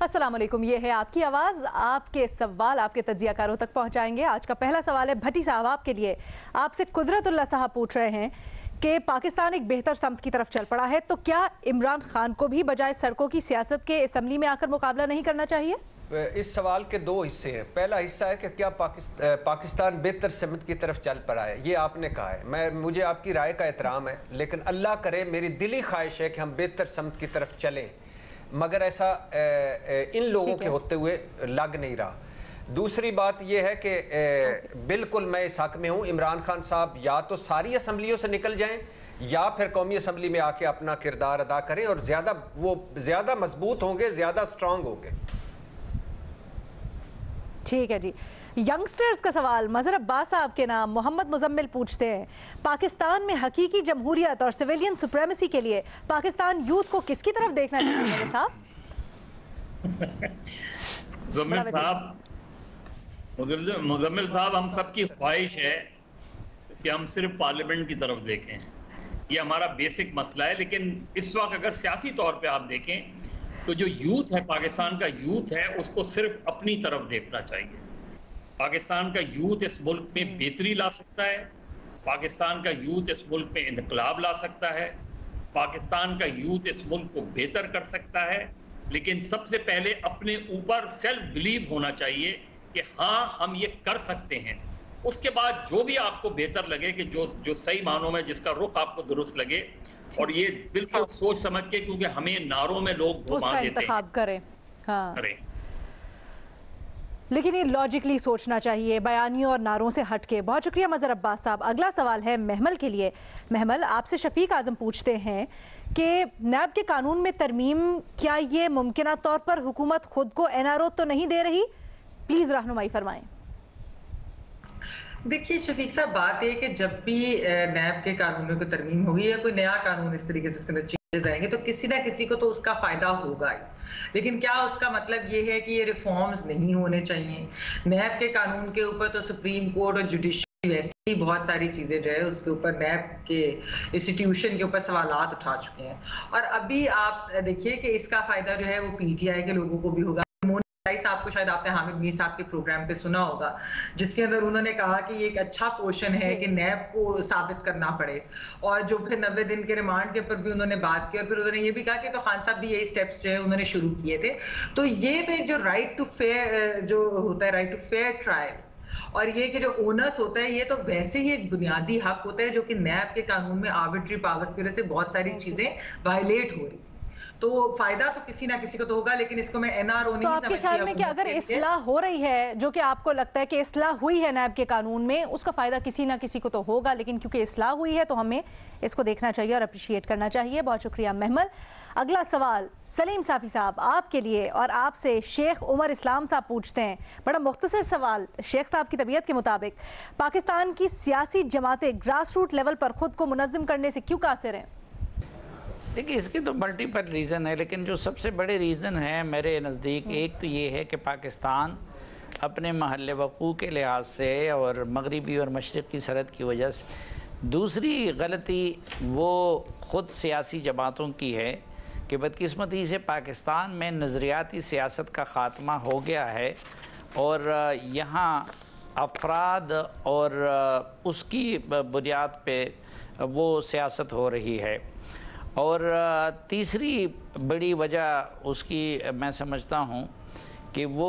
अस्सलाम वालेकुम, ये है आपकी आवाज़। आपके सवाल आपके तज्जियाकारों तक पहुंचाएंगे। आज का पहला सवाल है भट्टी साहब आपके लिए। आपसे कुदरतुल्लाह साहब पूछ रहे हैं कि पाकिस्तान एक बेहतर समत की तरफ चल पड़ा है, तो क्या इमरान खान को भी बजाय सड़कों की सियासत के असम्बली में आकर मुकाबला नहीं करना चाहिए? इस सवाल के दो हिस्से हैं। पहला हिस्सा है कि क्या पाकिस्तान बेहतर समत की तरफ चल पड़ा है, ये आपने कहा है। मुझे आपकी राय का एहतराम है, लेकिन अल्लाह करे मेरी दिली ख्वाहिश है कि हम बेहतर समत की तरफ चलें, मगर ऐसा इन लोगों के होते हुए लग नहीं रहा। दूसरी बात यह है कि बिल्कुल मैं इस हक में हूँ, इमरान खान साहब या तो सारी असम्बलियों से निकल जाएं या फिर कौमी असम्बली में आके अपना किरदार अदा करें, और ज़्यादा मजबूत होंगे, ज़्यादा स्ट्रांग होंगे। ठीक है जी। यंगस्टर्स का सवाल मजहर अब्बास साहब के नाम मोहम्मद मुजम्मिल पूछते हैं, पाकिस्तान में हकीकी जमहूरियत और सिविलियन सुप्रीमेसी के लिए पाकिस्तान यूथ को किसकी तरफ देखना चाहिए साहब? मुजम्मिल साहब, हम सबकी ख्वाहिश है कि हम सिर्फ पार्लियामेंट की तरफ देखें, ये हमारा बेसिक मसला है। लेकिन इस वक्त अगर सियासी तौर पे आप देखें तो जो यूथ है, पाकिस्तान का यूथ है, उसको सिर्फ अपनी तरफ देखना चाहिए। पाकिस्तान का यूथ इस मुल्क में बेहतरी ला सकता है, पाकिस्तान का यूथ इस मुल्क में इनकलाब ला सकता है, पाकिस्तान का यूथ इस मुल्क को बेहतर कर सकता है। लेकिन सबसे पहले अपने ऊपर सेल्फ बिलीव होना चाहिए कि हाँ हम ये कर सकते हैं। उसके बाद जो भी आपको बेहतर लगे, कि जो सही मानों में जिसका रुख आपको दुरुस्त लगे, और ये बिल्कुल सोच समझ के, क्योंकि हमें नारों में लोग घुमा देते हैं, करें। हाँ। करें। लेकिन ये लॉजिकली सोचना चाहिए, बयानियों और नारों से हटके। बहुत शुक्रिया मजहर अब्बास साहब। अगला सवाल है महमल के लिए। महमल, आपसे शफीक आजम पूछते हैं कि नैब के कानून में तरमीम, क्या ये मुमकिन तौर पर हुकूमत खुद को NRO तो नहीं दे रही? प्लीज रहनुमाई फरमाएं। देखिए शफीक साहब, बात है कि जब भी नैब के कानूनों की तरमीम होगी या कोई नया कानून इस तरीके से उसके अंदर चेंजेस आएंगे, तो किसी ना किसी को तो उसका फायदा होगा ही। लेकिन क्या उसका मतलब ये है कि ये रिफॉर्म्स नहीं होने चाहिए? नैब के कानून के ऊपर तो सुप्रीम कोर्ट और जुडिशरी वैसे ही बहुत सारी चीजें जो है उसके ऊपर नैब के इंस्टीट्यूशन के ऊपर सवालात उठा चुके हैं। और अभी आप देखिए कि इसका फायदा जो है वो PTI के लोगों को भी होगा। साहब को शायद आपने हामिद मीर साहब के प्रोग्राम पे सुना होगा, जिसके अंदर उन्होंने कहा कि ये एक अच्छा क्वेश्चन है कि नैब को साबित करना पड़े, और जो फिर 90 दिन के रिमांड के ऊपर भी उन्होंने बात की, और फिर उन्होंने ये भी कहा कि तो खान साहब भी यही स्टेप्स जो है उन्होंने शुरू किए थे। तो ये तो एक जो राइट टू फेयर जो होता है, राइट टू फेयर ट्रायल, और ये कि जो ओनर्स होता है, ये तो वैसे ही एक बुनियादी हक होता है जो कि नैब के कानून में आर्बिट्री पावर्स की वजह से बहुत सारी चीजें वायलेट हो रही। तो फायदा तो किसी ना किसी को तो होगा, लेकिन इसको मैं NRO नहीं समझती। तो आपके ख्याल में कि अगर इस्लाह हो रही है, जो कि आपको लगता है कि इस्लाह हुई है नैब के कानून में, उसका फायदा किसी ना किसी को तो होगा, लेकिन क्योंकि इस्लाह हुई है तो हमें इसको देखना चाहिए और अप्रिशिएट करना चाहिए। बहुत शुक्रिया महमल। अगला सवाल सलीम साफी साहब आपके लिए, और आपसे शेख उमर इस्लाम साहब पूछते हैं, बड़ा मुख्तसर सवाल। शेख साहब की तबीयत के मुताबिक पाकिस्तान की सियासी जमातें ग्रास रूट लेवल पर खुद को मुनज़्ज़म करने से क्यों कासिर हैं? देखिए, इसके तो मल्टीपल रीज़न है, लेकिन जो सबसे बड़े रीज़न है मेरे नज़दीक, एक तो ये है कि पाकिस्तान अपने महल वक़ू के लिहाज से और मगरिबी और मशरक़ की सरहद की वजह से, दूसरी गलती वो ख़ुद सियासी जमातों की है कि बदकिस्मती से पाकिस्तान में नज़रियाती सियासत का ख़ात्मा हो गया है, और यहाँ अफराद और उसकी बुनियाद पे वो सियासत हो रही है। और तीसरी बड़ी वजह उसकी मैं समझता हूँ कि वो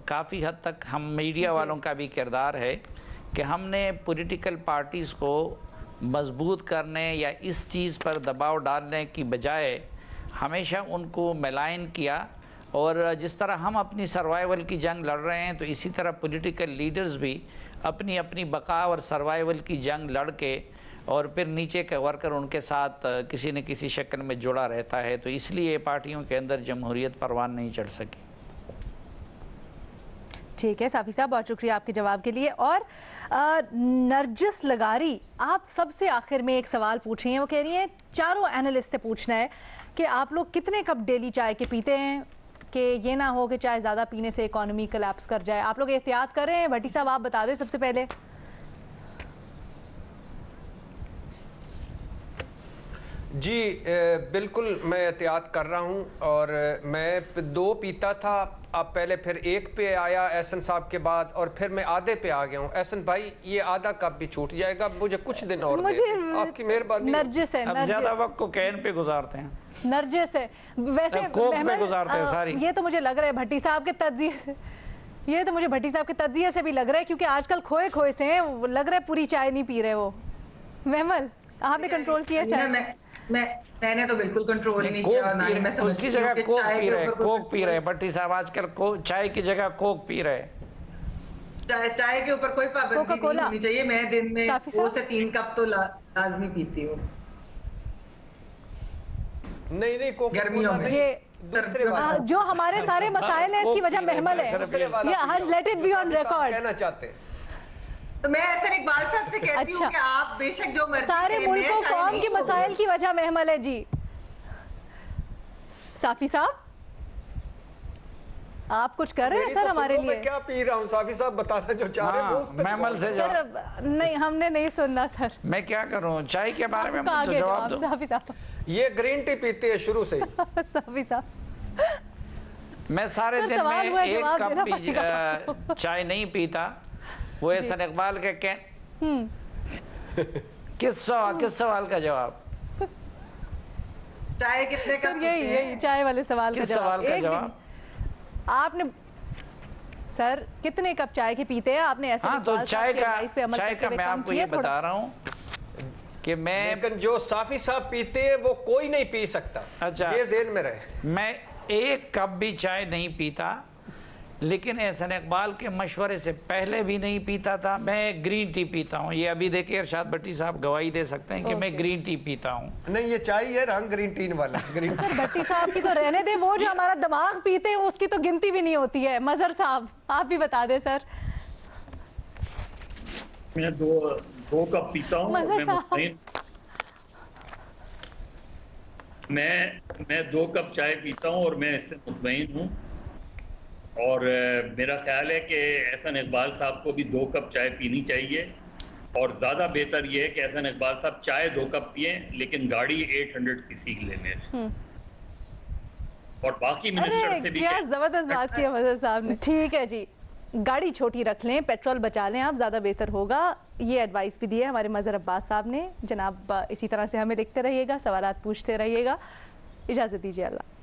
काफ़ी हद तक हम मीडिया वालों का भी किरदार है कि हमने पॉलिटिकल पार्टीज़ को मजबूत करने या इस चीज़ पर दबाव डालने की बजाय हमेशा उनको मलाइन किया। और जिस तरह हम अपनी सर्वाइवल की जंग लड़ रहे हैं, तो इसी तरह पॉलिटिकल लीडर्स भी अपनी अपनी बका और सर्वाइवल की जंग लड़ के, और फिर नीचे का वर्कर उनके साथ किसी न किसी शक्ल में जुड़ा रहता है। तो इसलिए पार्टियों के अंदर जमहूरियत परवान नहीं चढ़ सकी। ठीक है साफी साहब, बहुत शुक्रिया आपके जवाब के लिए। और नरजिस लगारी आप सबसे आखिर में एक सवाल पूछ रही हैं। वो कह रही हैं चारों एनालिस्ट से पूछना है कि आप लोग कितने कप डेली चाय के पीते हैं, कि ये ना हो कि चाय ज़्यादा पीने से इकोनॉमी कोलैप्स कर जाए। आप लोग एहतियात कर रहे हैं? भट्टी साहब आप बता दें सबसे पहले। जी बिल्कुल मैं एहतियात कर रहा हूँ और मैं 2 पीता था, अब पहले फिर 1 पे आया एहसन साहब के बाद और फिर मैं आधे पे आ गया हूँ। एहसन भाई ये आधा कप भी छूट जाएगा, मुझे कुछ दिन और मुझे आपकी मेहरबानी। नरजिस है, अब ज्यादा वक्त को कैन पे गुजारते हैं, नरजिस है वैसे कोक पे गुजारते हैं सारी। ये तो मुझे लग रहा है भट्टी साहब के तज्जिए से, ये तो मुझे भट्टी साहब के तज्जिए से भी लग रहा है, क्योंकि आजकल खोए खोए से हैं, लग रहा है पूरी चाय नहीं पी रहे वो। महमल आपने कंट्रोल किया चाय? मैंने तो बिल्कुल कंट्रोल ही नहीं किया, ना ही मैं समझती हूँ उसकी जगह कि कोक चाय पी के रहे, ऊपर कोक पी रहे भट्टी साहब आजकल, चाय की जगह कोक पी रहे। चाय के ऊपर कोई पाबंदी नहीं होनी चाहिए। मैं दिन में 2 से 3 कप तो लाजमी पीती हूँ। नहीं गर्मियों में ये जो हमारे सारे मसाइल हैं इसकी वजह महमल है, ये आज let it be on record कहना चाहते हैं। तो मैं ऐसे इकबाल साहब से कहती हूँ कि आप बेशक जो मर्जी सारे मुल्कों कौम के मसाइल की वजह महमल है जी। साफी साहब आप कुछ कर रहे हैं सर हमारे लिए? मैं क्या पी रहा हूँ साफी साहब बताना जो चाह रहे हैं। महमल से सर नहीं हमने नहीं सुनना सर। मैं क्या करूँ चाय के बारे में मुझे जवाब दो। साफी साहब ये ग्रीन टी पीते हैं शुरू से साफी साहब मैं सारे दिन में 1 कप भी चाय नहीं पीता। वो एहसन इकबाल के किस सवाल का जवाब? चाय कितने कप? सर यही चाय वाले सवाल का जवाब आपने सर कितने कप चाय के पीते हैं आपने? ऐसे हाँ तो चाय का मैं आपको ये बता रहा हूँ कि मैं, लेकिन जो साफी साहब पीते हैं वो कोई नहीं पी सकता। अच्छा ये ज़हन में रहे। मैं 1 कप भी चाय नहीं पीता, लेकिन एहसन इकबाल के मशवरे से पहले भी नहीं पीता था। मैं ग्रीन टी पीता हूँ, ये अभी देखिए इरशाद भट्टी साहब गवाही दे सकते हैं कि मैं ग्रीन टी पीता हूँ। नहीं ये चाय है रंग ग्रीन टी वाला ग्रीन सर भट्टी साहब की तो रहने दे, वो जो हमारा दिमाग पीते हैं उसकी तो गिनती भी नहीं होती है। मजहर साहब आप भी बता दें सर। मैं 2 कप पीता हूँ। मैं 2 कप चाय पीता हूँ और मैं इससे मुतमईन हूँ। और मेरा ख्याल है कि एहसन इकबाल साहब को भी 2 कप चाय पीनी चाहिए और ज़्यादा बेहतर ये है कि एहसन इकबाल साहब चाय 2 कप पिए लेकिन गाड़ी 800 सीसी की ले लें। और बाकी मिनिस्टर से भी क्या जबरदस्त बात की मजहर साहब ने। ठीक है जी, गाड़ी छोटी रख लें, पेट्रोल बचा लें आप, ज़्यादा बेहतर होगा। ये एडवाइस भी दी है हमारे मजहर अब्बास साहब ने। जनाब इसी तरह से हमें लिखते रहिएगा, सवालात पूछते रहिएगा। इजाज़त दीजिए, अल्लाह।